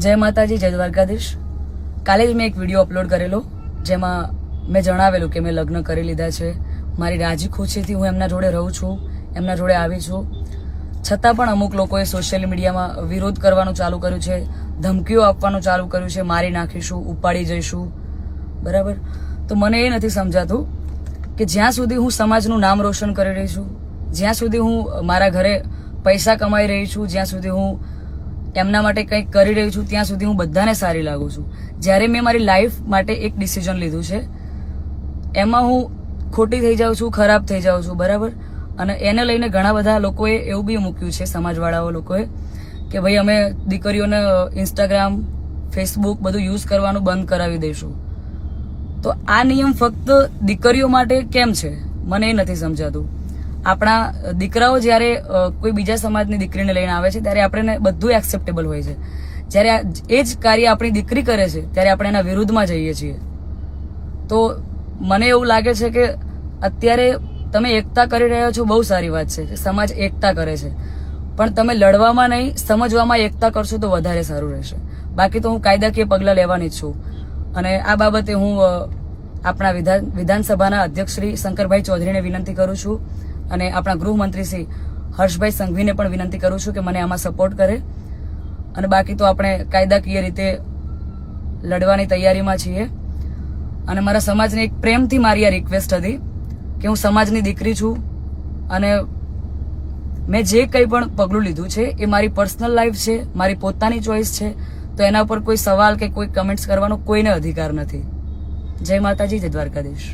જય માતાજી, જય દ્વારકાધીશ. કાલે જ મેં એક વિડીયો અપલોડ કરેલો જેમાં મેં જણાવેલું કે મેં લગ્ન કરી લીધા છે. મારી રાજી ખુશીથી હું એમના જોડે રહું છું, એમના જોડે આવી છું. છતાં પણ અમુક લોકોએ સોશિયલ મીડિયામાં વિરોધ કરવાનું ચાલુ કર્યું છે, ધમકીઓ આપવાનું ચાલુ કર્યું છે, મારી નાખીશું, ઉપાડી જઈશું. બરાબર? તો મને એ નથી સમજાતું કે જ્યાં સુધી હું સમાજનું નામ રોશન કરી રહી છું, જ્યાં સુધી હું મારા ઘરે પૈસા કમાઈ રહી છું, જ્યાં સુધી હું એમના માટે કંઈક કરી રહી છું, ત્યાં સુધી હું બધાને સારી લાગુ છું. જ્યારે મેં મારી લાઈફ માટે એક ડિસિઝન લીધું છે એમાં હું ખોટી થઈ જાઉં છું, ખરાબ થઈ જાઉં છું. બરાબર? અને એને લઈને ઘણા બધા લોકોએ એવું બી મૂક્યું છે, સમાજવાળાઓ લોકોએ, કે ભાઈ અમે દીકરીઓને ઇન્સ્ટાગ્રામ, ફેસબુક બધું યુઝ કરવાનું બંધ કરાવી દઈશું. તો આ નિયમ ફક્ત દીકરીઓ માટે કેમ છે મને એ નથી સમજાતું. આપણા દીકરાઓ જ્યારે કોઈ બીજા સમાજની દીકરીને લઈને આવે છે ત્યારે આપણે બધું એક્સેપ્ટેબલ હોય છે. જ્યારે એ જ કાર્ય આપણી દીકરી કરે છે ત્યારે આપણે એના વિરુદ્ધમાં જઈએ છીએ. તો મને એવું લાગે છે કે અત્યારે તમે એકતા કરી રહ્યા છો, બહુ સારી વાત છે, સમાજ એકતા કરે છે, પણ તમે લડવામાં નહીં, સમજવામાં એકતા કરશો તો વધારે સારું રહેશે. બાકી તો હું કાયદાકીય પગલાં લેવાની જ છું. અને આ બાબતે હું આપણા વિધાનસભાના અધ્યક્ષ શ્રી શંકરભાઈ ચૌધરીને વિનંતી કરું છું અને આપણા ગૃહમંત્રી શ્રી હર્ષભાઈ સંઘવીને પણ વિનંતી કરું છું કે મને આમાં સપોર્ટ કરે. અને બાકી તો આપણે કાયદાકીય રીતે લડવાની તૈયારીમાં છીએ. અને મારા સમાજને એક પ્રેમથી મારી આ રિક્વેસ્ટ હતી કે હું સમાજની દીકરી છું અને મેં જે કંઈ પણ પગલું લીધું છે એ મારી પર્સનલ લાઈફ છે, મારી પોતાની ચોઈસ છે. તો એના ઉપર કોઈ સવાલ કે કોઈ કમેન્ટ્સ કરવાનો કોઈને અધિકાર નથી. જય માતાજી, જય દ્વારકાધીશ.